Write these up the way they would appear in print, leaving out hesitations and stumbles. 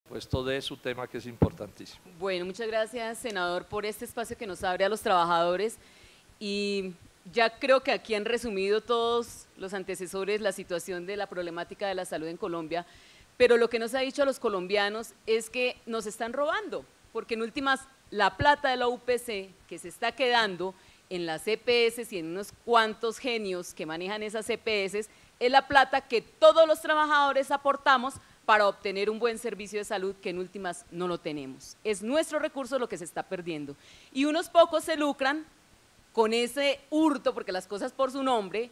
puesto de su tema, que es importantísimo. Bueno, muchas gracias, senador, por este espacio que nos abre a los trabajadores, y ya creo que aquí han resumido todos los antecesores la situación de la problemática de la salud en Colombia, pero lo que nos ha dicho a los colombianos es que nos están robando, porque en últimas la plata de la UPC que se está quedando en las EPS y en unos cuantos genios que manejan esas EPS es la plata que todos los trabajadores aportamos para obtener un buen servicio de salud que en últimas no lo tenemos. Es nuestro recurso lo que se está perdiendo. Y unos pocos se lucran con ese hurto, porque las cosas por su nombre,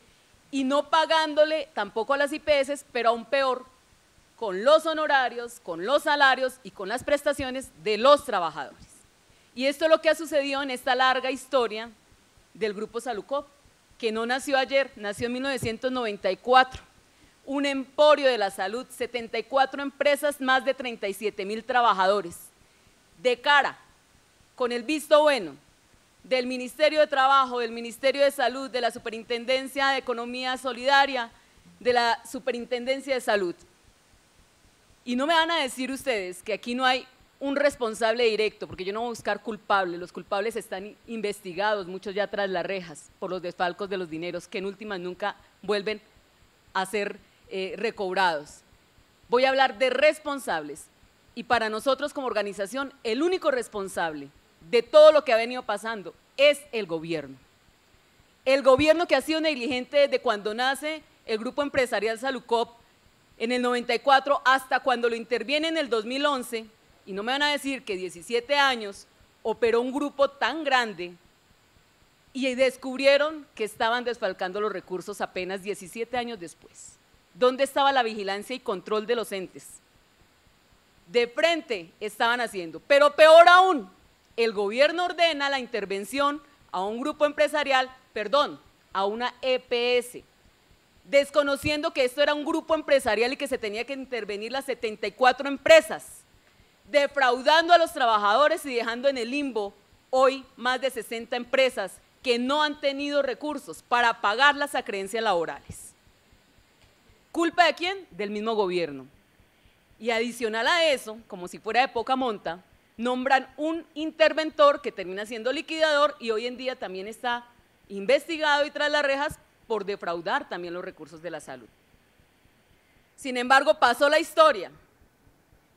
y no pagándole tampoco a las IPS, pero aún peor, con los honorarios, con los salarios y con las prestaciones de los trabajadores. Y esto es lo que ha sucedido en esta larga historia del Grupo Salucop, que no nació ayer, nació en 1994, un emporio de la salud, 74 empresas, más de 37.000 trabajadores, de cara, con el visto bueno del Ministerio de Trabajo, del Ministerio de Salud, de la Superintendencia de Economía Solidaria, de la Superintendencia de Salud. Y no me van a decir ustedes que aquí no hay un responsable directo, porque yo no voy a buscar culpables, los culpables están investigados, muchos ya tras las rejas, por los desfalcos de los dineros, que en últimas nunca vuelven a ser recobrados. Voy a hablar de responsables, y para nosotros como organización, el único responsable de todo lo que ha venido pasando es el gobierno. El gobierno que ha sido negligente desde cuando nace el Grupo Empresarial Salucop en el 94 hasta cuando lo interviene en el 2011, y no me van a decir que 17 años operó un grupo tan grande y descubrieron que estaban desfalcando los recursos apenas 17 años después. ¿Dónde estaba la vigilancia y control de los entes? De frente estaban haciendo, pero peor aún, el gobierno ordena la intervención a un grupo empresarial, perdón, a una EPS, desconociendo que esto era un grupo empresarial y que se tenía que intervenir las 74 empresas, defraudando a los trabajadores y dejando en el limbo hoy más de 60 empresas que no han tenido recursos para pagar las acreencias laborales. ¿Culpa de quién? Del mismo gobierno. Y adicional a eso, como si fuera de poca monta, nombran un interventor que termina siendo liquidador y hoy en día también está investigado y tras las rejas por defraudar también los recursos de la salud. Sin embargo, pasó la historia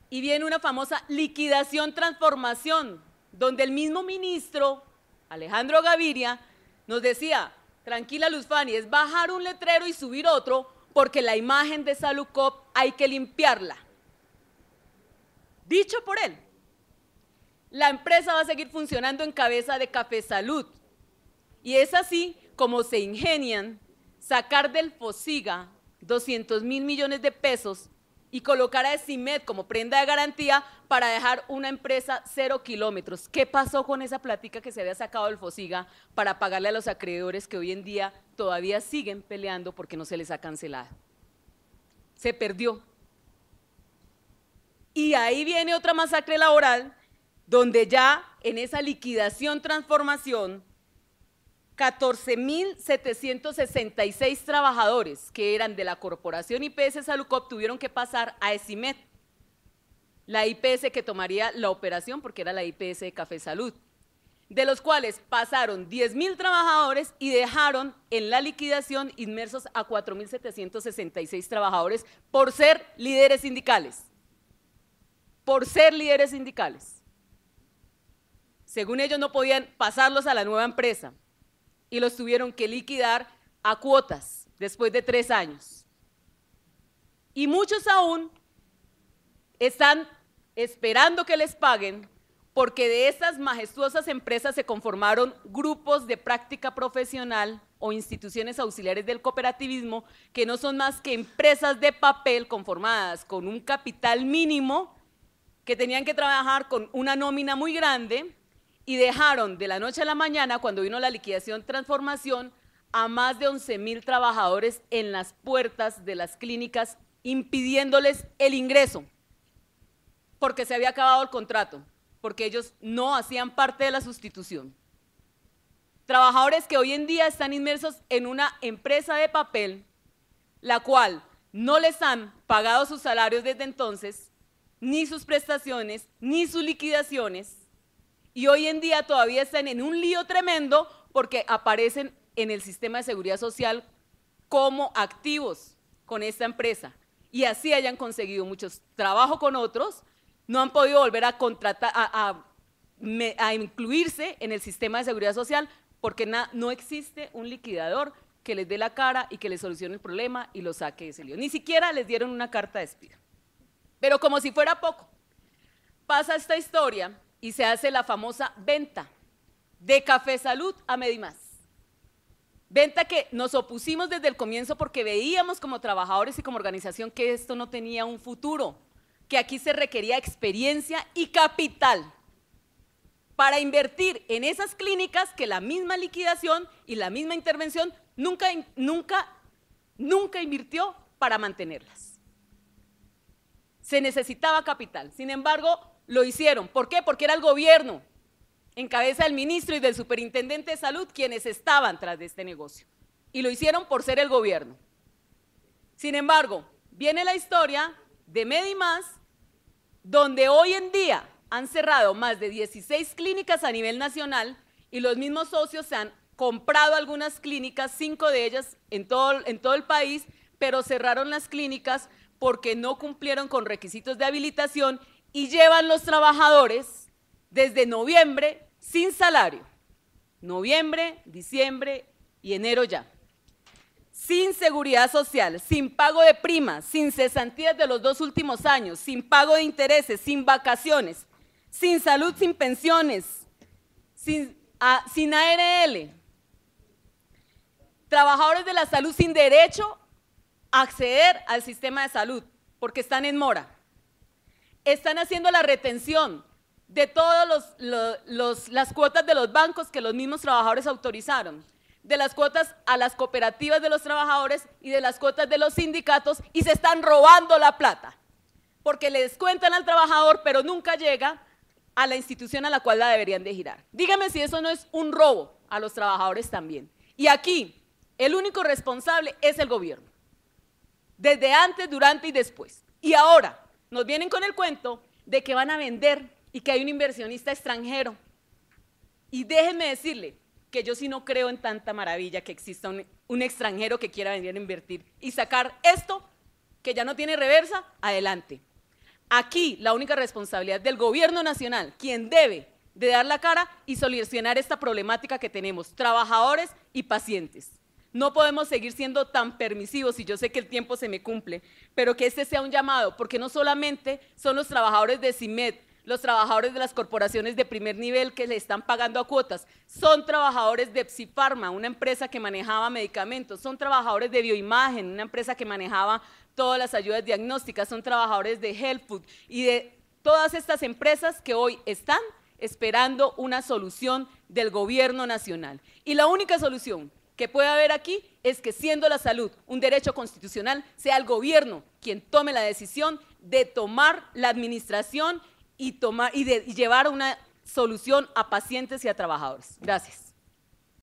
y viene una famosa liquidación-transformación, donde el mismo ministro, Alejandro Gaviria, nos decía, tranquila Luzfani, es bajar un letrero y subir otro, porque la imagen de Salucop hay que limpiarla. Dicho por él, la empresa va a seguir funcionando en cabeza de Café Salud, y es así como se ingenian sacar del FOSIGA 200.000 millones de pesos y colocar a ESIMED como prenda de garantía para dejar una empresa 0 kilómetros. ¿Qué pasó con esa plática que se había sacado del FOSIGA para pagarle a los acreedores que hoy en día todavía siguen peleando porque no se les ha cancelado? Se perdió. Y ahí viene otra masacre laboral, donde ya en esa liquidación transformación, 14.766 trabajadores que eran de la corporación IPS Salucop tuvieron que pasar a ESIMED, la IPS que tomaría la operación porque era la IPS de Café Salud, de los cuales pasaron 10.000 trabajadores y dejaron en la liquidación inmersos a 4.766 trabajadores por ser líderes sindicales. Por ser líderes sindicales. Según ellos no podían pasarlos a la nueva empresa y los tuvieron que liquidar a cuotas después de 3 años. Y muchos aún están esperando que les paguen porque de estas majestuosas empresas se conformaron grupos de práctica profesional o instituciones auxiliares del cooperativismo que no son más que empresas de papel conformadas con un capital mínimo que tenían que trabajar con una nómina muy grande y dejaron de la noche a la mañana, cuando vino la liquidación transformación, a más de 11.000 trabajadores en las puertas de las clínicas, impidiéndoles el ingreso, porque se había acabado el contrato, porque ellos no hacían parte de la sustitución. Trabajadores que hoy en día están inmersos en una empresa de papel, la cual no les han pagado sus salarios desde entonces, ni sus prestaciones, ni sus liquidaciones, y hoy en día todavía están en un lío tremendo porque aparecen en el sistema de seguridad social como activos con esta empresa, y así hayan conseguido muchos trabajo con otros, no han podido volver a contratar, a incluirse en el sistema de seguridad social porque no existe un liquidador que les dé la cara y que les solucione el problema y los saque de ese lío. Ni siquiera les dieron una carta de despido. Pero como si fuera poco, pasa esta historia y se hace la famosa venta de Café Salud a Medimás. Venta que nos opusimos desde el comienzo porque veíamos como trabajadores y como organización que esto no tenía un futuro, que aquí se requería experiencia y capital para invertir en esas clínicas que la misma liquidación y la misma intervención nunca invirtió para mantenerlas. Se necesitaba capital, sin embargo, lo hicieron. ¿Por qué? Porque era el gobierno, en cabeza del ministro y del superintendente de salud, quienes estaban tras de este negocio. Y lo hicieron por ser el gobierno. Sin embargo, viene la historia de Medimás, donde hoy en día han cerrado más de 16 clínicas a nivel nacional y los mismos socios se han comprado algunas clínicas, 5 de ellas en todo el país, pero cerraron las clínicas porque no cumplieron con requisitos de habilitación y llevan los trabajadores desde noviembre sin salario, noviembre, diciembre y enero ya, sin seguridad social, sin pago de primas, sin cesantías de los 2 últimos años, sin pago de intereses, sin vacaciones, sin salud, sin pensiones, sin ARL, trabajadores de la salud sin derecho a acceder al sistema de salud porque están en mora. Están haciendo la retención de todas las cuotas de los bancos que los mismos trabajadores autorizaron, de las cuotas a las cooperativas de los trabajadores y de las cuotas de los sindicatos, y se están robando la plata, porque le descuentan al trabajador, pero nunca llega a la institución a la cual la deberían de girar. Dígame si eso no es un robo a los trabajadores también. Y aquí el único responsable es el gobierno, desde antes, durante y después. Y ahora nos vienen con el cuento de que van a vender y que hay un inversionista extranjero. Y déjenme decirle que yo sí no creo en tanta maravilla que exista un extranjero que quiera venir a invertir y sacar esto, que ya no tiene reversa, adelante. Aquí la única responsabilidad del gobierno nacional, quien debe de dar la cara y solucionar esta problemática que tenemos, trabajadores y pacientes. No podemos seguir siendo tan permisivos, y yo sé que el tiempo se me cumple, pero que este sea un llamado, porque no solamente son los trabajadores de CIMED, los trabajadores de las corporaciones de primer nivel que le están pagando a cuotas, son trabajadores de Psifarma, una empresa que manejaba medicamentos, son trabajadores de Bioimagen, una empresa que manejaba todas las ayudas diagnósticas, son trabajadores de Health Food y de todas estas empresas que hoy están esperando una solución del gobierno nacional. Y la única solución que puede haber aquí es que, siendo la salud un derecho constitucional, sea el gobierno quien tome la decisión de tomar la administración y llevar una solución a pacientes y a trabajadores. Gracias.